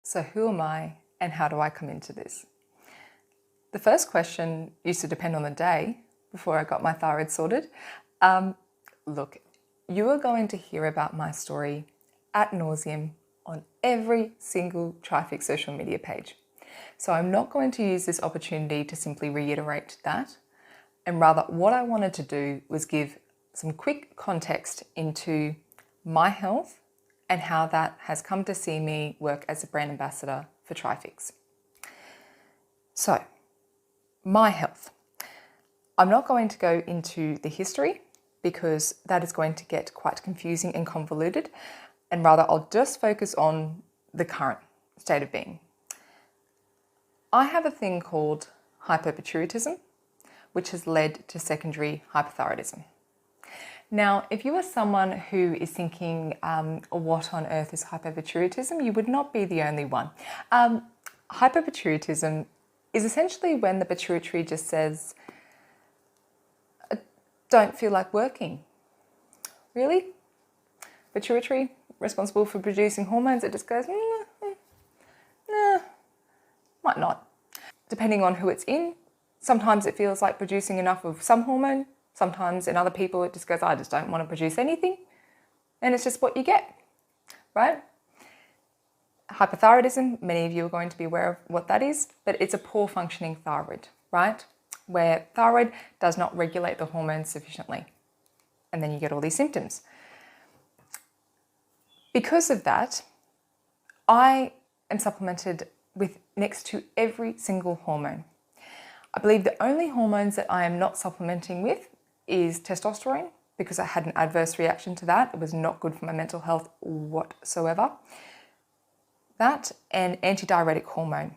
So who am I and how do I come into this? The first question used to depend on the day before I got my thyroid sorted. Look, you are going to hear about my story ad nauseum on every single TriFixx social media page. So I'm not going to use this opportunity to simply reiterate that. And rather what I wanted to do was give some quick context into my health and how that has come to see me work as a brand ambassador for TriFixx. So, my health. I'm not going to go into the history because that is going to get quite confusing and convoluted, and rather I'll just focus on the current state of being. I have a thing called hypopituitarism, which has led to secondary hypothyroidism. Now, if you are someone who is thinking, what on earth is hypopituitarism, you would not be the only one. Hypopituitarism is essentially when the pituitary just says, I don't feel like working. Really? Pituitary, responsible for producing hormones, it just goes, might not. Depending on who it's in, sometimes it feels like producing enough of some hormone. Sometimes in other people, it just goes, I just don't want to produce anything. And it's just what you get, right? Hypothyroidism, many of you are going to be aware of what that is, but it's a poor functioning thyroid, right? Where thyroid does not regulate the hormones sufficiently. And then you get all these symptoms. Because of that, I am supplemented with next to every single hormone. I believe the only hormones that I am not supplementing with is testosterone, because I had an adverse reaction to that. It was not good for my mental health whatsoever. That and antidiuretic hormone.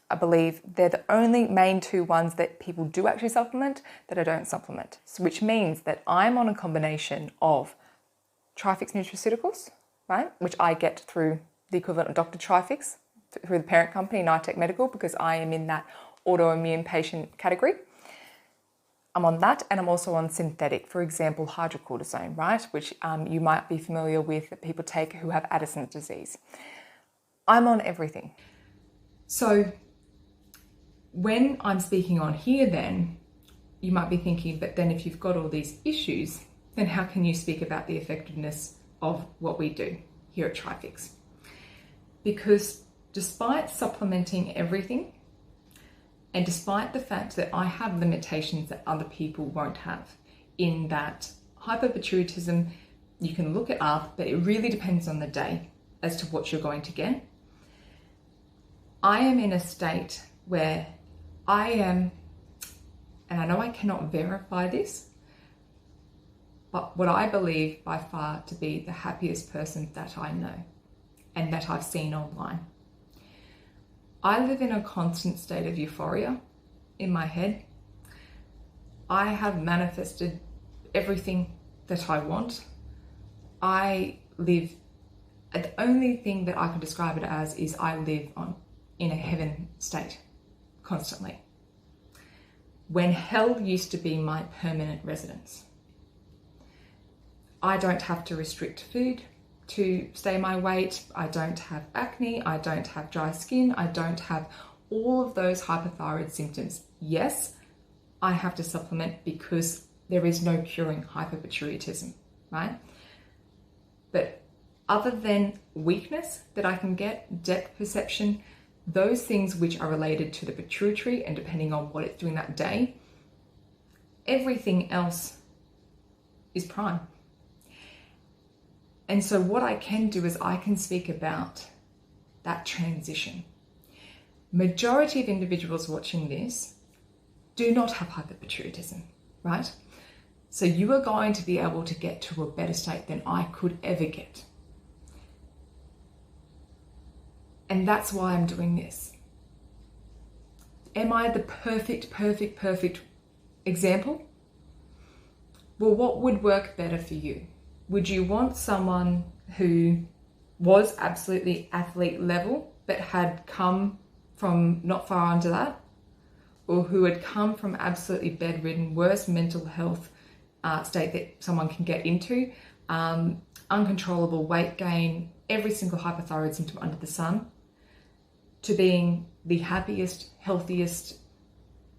I believe they're the only main two ones that people do actually supplement that I don't supplement. So, which means that I'm on a combination of TriFixx nutraceuticals, right, which I get through the equivalent of Dr. TriFixx, through the parent company, Nitek Medical, because I am in that autoimmune patient category. I'm on that, and I'm also on synthetic, for example, hydrocortisone, right, which you might be familiar with that people take who have Addison's disease. I'm on everything. So when I'm speaking on here then, you might be thinking, but then if you've got all these issues, then how can you speak about the effectiveness of what we do here at TriFixx? Because despite supplementing everything, and despite the fact that I have limitations that other people won't have, in that hypopituitarism, you can look it up, but it really depends on the day as to what you're going to get. I am in a state where I am, and I know I cannot verify this, but what I believe by far to be the happiest person that I know and that I've seen online. I live in a constant state of euphoria in my head. I have manifested everything that I want. I live, the only thing that I can describe it as is I live in a heaven state constantly. When hell used to be my permanent residence. I don't have to restrict food to stay my weight. I don't have acne, I don't have dry skin, I don't have all of those hypothyroid symptoms. Yes, I have to supplement because there is no curing hypopituitarism, right? But other than weakness that I can get, depth perception, those things which are related to the pituitary and depending on what it's doing that day, everything else is prime. And so what I can do is I can speak about that transition. Majority of individuals watching this do not have hypopituitarism, right? So you are going to be able to get to a better state than I could ever get. And that's why I'm doing this. Am I the perfect example? Well, what would work better for you? Would you want someone who was absolutely athlete level, but had come from not far under that? Or who had come from absolutely bedridden, worst mental health state that someone can get into, uncontrollable weight gain, every single hypothyroid symptom under the sun? to being the happiest, healthiest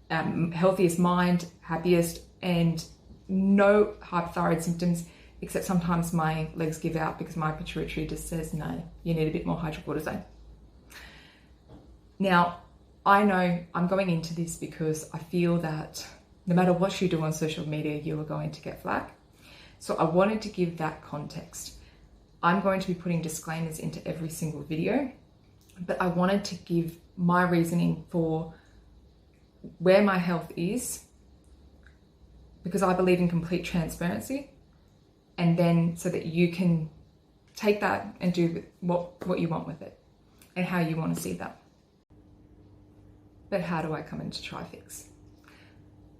mind, happiest, and no hypothyroid symptoms, except sometimes my legs give out because my pituitary just says, no, you need a bit more hydrocortisone. Now, I know I'm going into this because I feel that no matter what you do on social media, you are going to get flack. So I wanted to give that context. I'm going to be putting disclaimers into every single video, but I wanted to give my reasoning for where my health is, because I believe in complete transparency, and then so that you can take that and do what you want with it and how you want to see that. But how do I come into TriFixx?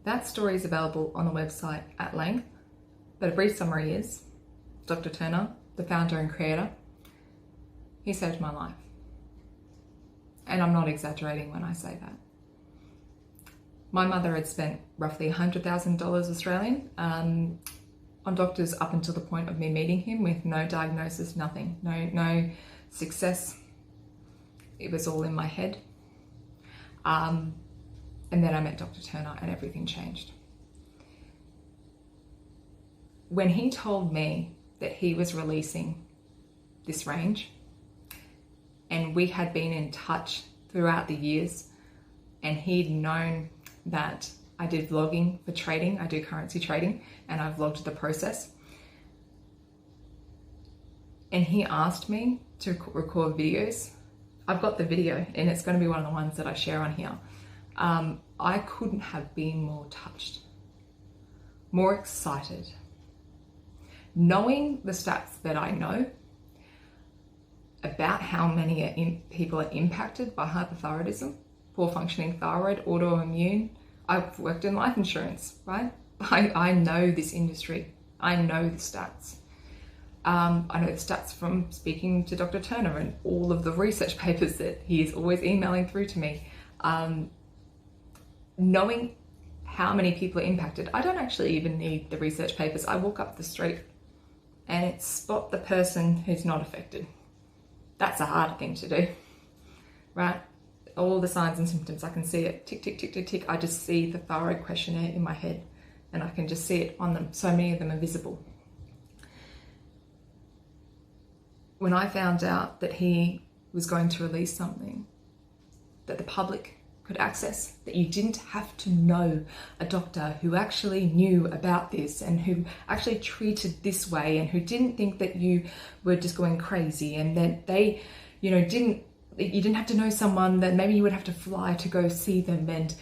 That story is available on the website at length, but a brief summary is Dr. Turner, the founder and creator, he saved my life. And I'm not exaggerating when I say that. My mother had spent roughly $100,000 Australian on doctors up until the point of me meeting him with no diagnosis, nothing, no success. It was all in my head. And then I met Dr. Turner and everything changed. When he told me that he was releasing this range, and we had been in touch throughout the years, and he'd known that I did vlogging for trading, I do currency trading, and I vlogged the process. And he asked me to record videos. I've got the video, and it's going to be one of the ones that I share on here. I couldn't have been more touched, more excited. Knowing the stats that I know about how many people are impacted by hypothyroidism, poor functioning thyroid, autoimmune. I've worked in life insurance, right? I know this industry. I know the stats. I know the stats from speaking to Dr. Turner and all of the research papers that he is always emailing through to me. Knowing how many people are impacted, I don't actually even need the research papers. I walk up the street and it's spot the person who's not affected. That's a hard thing to do, right? All the signs and symptoms, I can see it, tick, tick, tick, tick, tick. I just see the thyroid questionnaire in my head and I can just see it on them. So many of them are visible. When I found out that he was going to release something that the public could access, that you didn't have to know a doctor who actually knew about this and who actually treated this way and who didn't think that you were just going crazy, and that they, you didn't have to know someone that maybe you would have to fly to go see them, and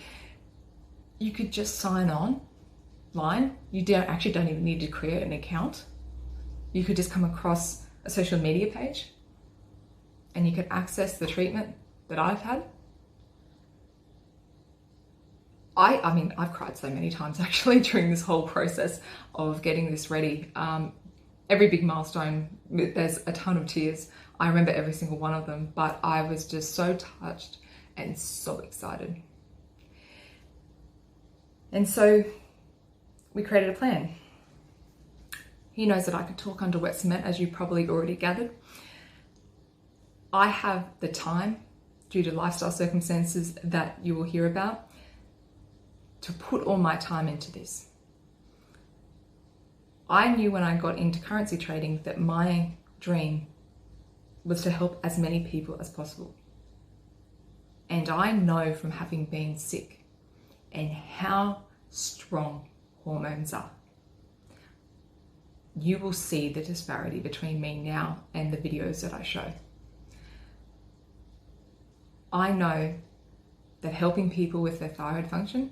you could just sign online. You don't even need to create an account. You could just come across a social media page and you could access the treatment that I've had. I mean, I've cried so many times actually during this whole process of getting this ready. Every big milestone, there's a ton of tears. I remember every single one of them, but I was just so touched and so excited. And so we created a plan. He knows that I could talk under wet cement, as you probably already gathered. I have the time, due to lifestyle circumstances that you will hear about, to put all my time into this. I knew when I got into currency trading that my dream was to help as many people as possible. And I know from having been sick and how strong hormones are. You will see the disparity between me now and the videos that I show. I know that helping people with their thyroid function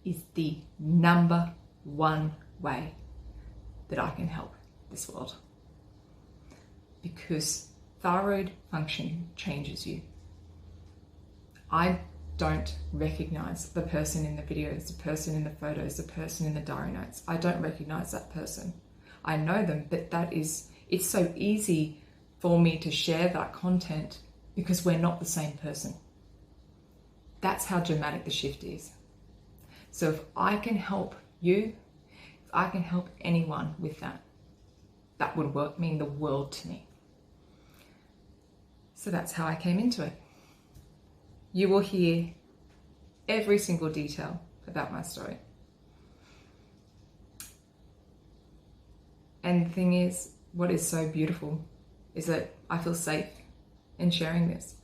is the number one way that I can help this world. Because thyroid function changes you. I don't recognize the person in the videos, the person in the photos, the person in the diary notes. I don't recognize that person. I know them, but it's so easy for me to share that content because we're not the same person. That's how dramatic the shift is. So if I can help you, if I can help anyone with that, that would mean the world to me. So that's how I came into it. you will hear every single detail about my story. And the thing is, what is so beautiful is that I feel safe in sharing this.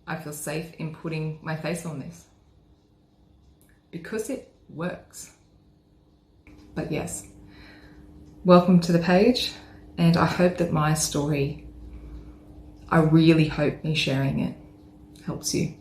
I feel safe in putting my face on this because it works. But yes, welcome to the page, and I hope that my story, I really hope me sharing it helps you.